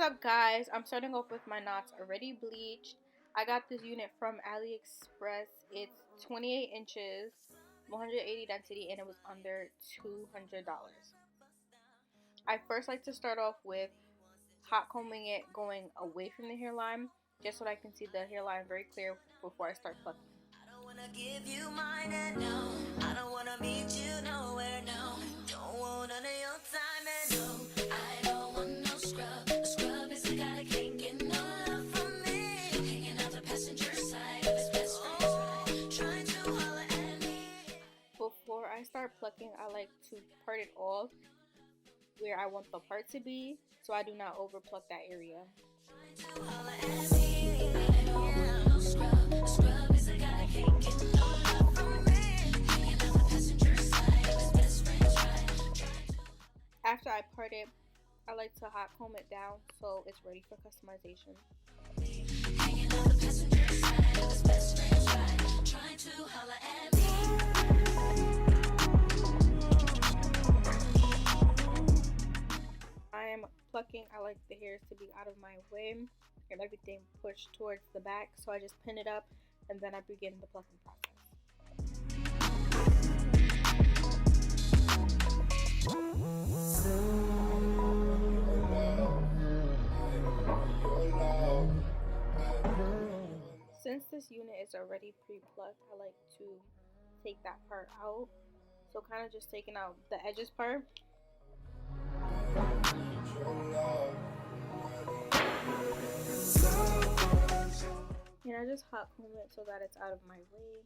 up, guys? I'm starting off with my knots already bleached. I got this unit from AliExpress. It's 28 inches, 180 density, and it was under $200. I first like to start off with hot combing it, going away from the hairline, just so that I can see the hairline very clear before I start plucking. I don't wanna give you mine and no, I don't wanna meet you nowhere, no. Don't want none of your time and no, I don't want no scrub. A scrub is a guy that can't get no love from me. Hanging out the passenger side of his best friend's ride, trying to holler at me. Before I start plucking, I like to part it off where I want the part to be, so I do not over pluck that area. Trying to holler at me. I don't want no scrub. A scrub is a guy that can't get no love from me. Hanging out the passenger side of his best friend's ride. After I part it, I like to hot comb it down so it's ready for customization. Hanging out the passenger side of his best friend's ride, trying to holler at me. I am plucking. I like the hairs to be out of my way and everything pushed towards the back, so I just pin it up and then I begin the plucking process. Since this unit is already pre-plucked, I like to take that part out. So kind of just taking out the edges part. And I just hot comb it so that it's out of my way.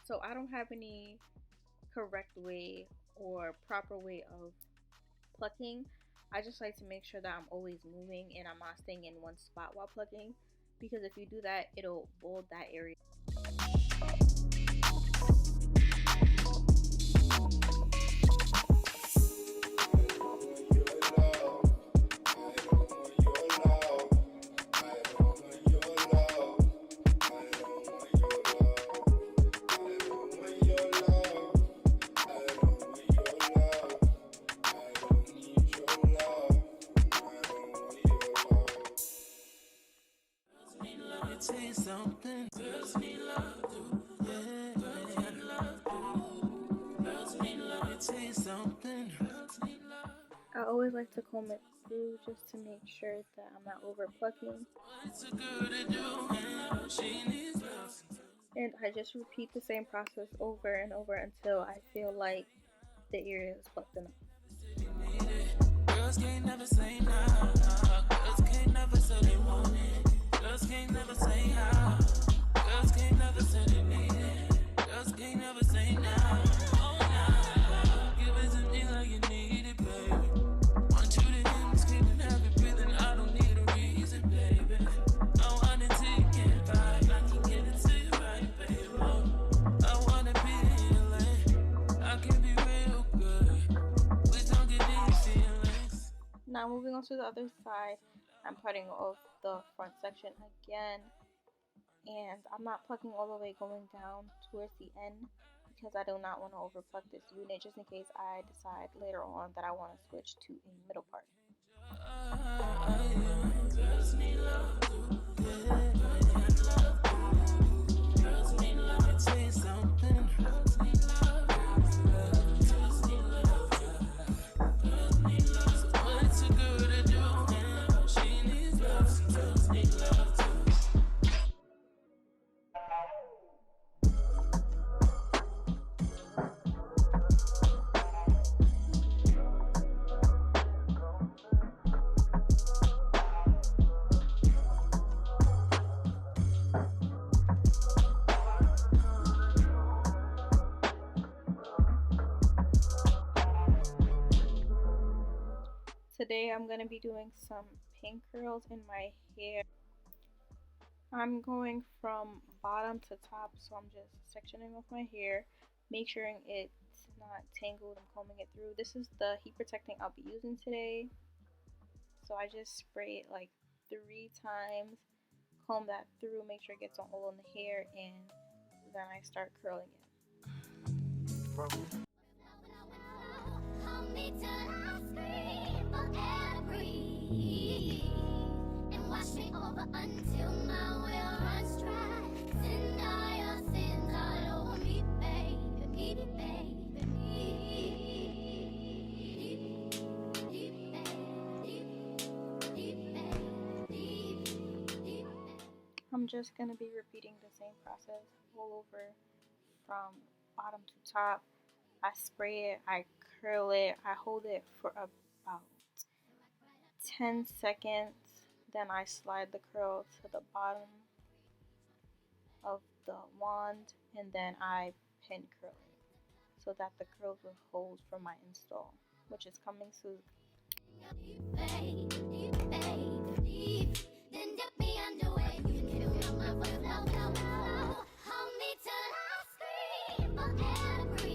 So I don't have any correct way or proper way of plucking. I just like to make sure that I'm always moving and I'm not staying in one spot while plucking, because if you do that, it'll bold that area. I always like to comb it through just to make sure that I'm not over plucking. And I just repeat the same process over and over until I feel like the area is plucked enough. Girls can't never say no. Girls can't never say they want it. Girls can't never say how. Girls can't never say they need it. Girls can't never say no. Oh no. Give it to me like you need it, baby. Want you to hear me screaming, heavy breathing. I don't need a reason, baby. I want it till you can't vibe. I can get it to you right, baby. I wanna be in your lane. I can be real good. Please don't get these feelings. Now moving on to the other side, I'm parting off the front section again, and I'm not plucking all the way going down towards the end because I do not want to over pluck this unit, just in case I decide later on that I want to switch to a middle part. Today I'm going to be doing some pin curls in my hair. I'm going from bottom to top, so I'm just sectioning off my hair, make sure it's not tangled and combing it through. This is the heat protecting I'll be using today. So I just spray it like 3 times, comb that through, make sure it gets all in the hair, and then I start curling it. Hold me till I scream forever, and wash me over until my well runs dry. Send all your sins all over me, baby, I'm just going to be repeating the same process all over from bottom to top. I spray it, I curl it, I hold it for about 10 seconds, then I slide the curl to the bottom of the wand, and then I pin curl it so that the curls will hold for my install, which is coming soon. Then dip me underway. You can feel my voice low. Hold me till I scream forever,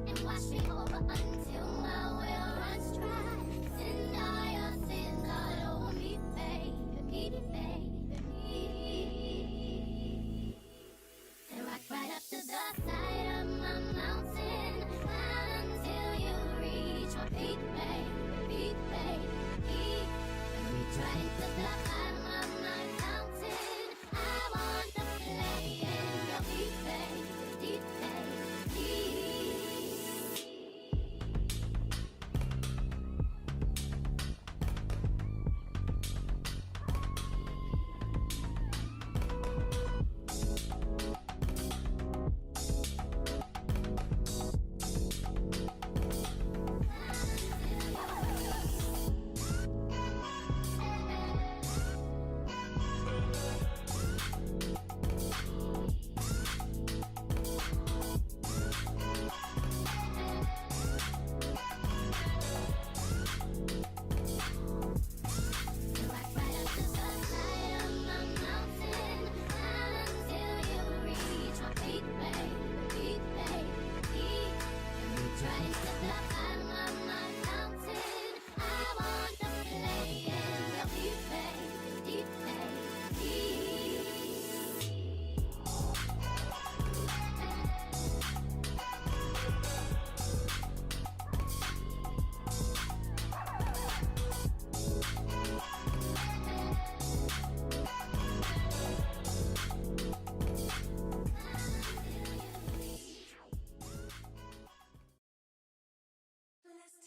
and wash me over until my well runs dry. Send all your sins all over me, baby. Then rock right up to the side of my mountain, until you reach my peak, baby. Reach right into the bottom of my mountain. I want to play in your deep,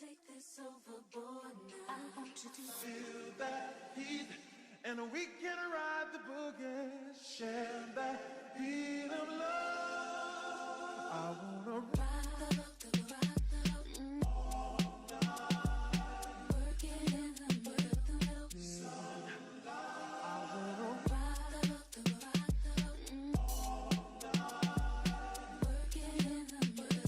take this overboard now. I want you to feel that heat, and we can ride the boogie, share that beat of love. I wanna ride the work it in the middle. I wanna ride the work it in the middle.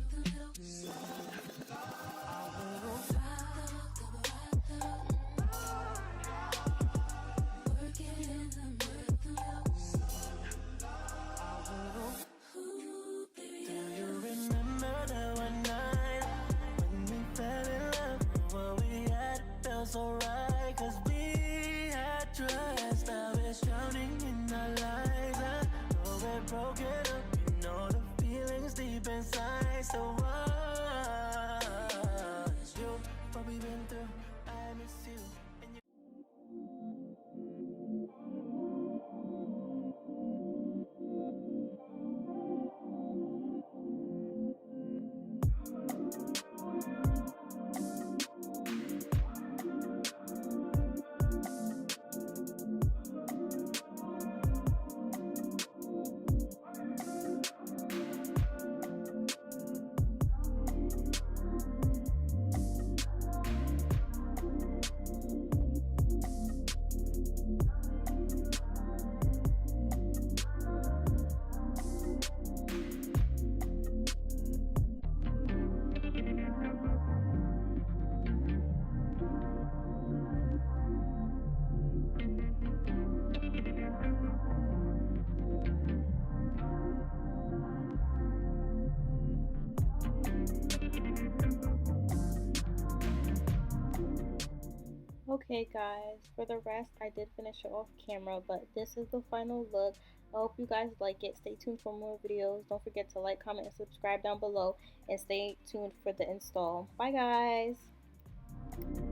Do you remember Okay, guys, for the rest, I did finish it off camera, but this is the final look. I hope you guys like it. Stay tuned for more videos. Don't forget to like, comment, and subscribe down below, and stay tuned for the install. Bye, guys.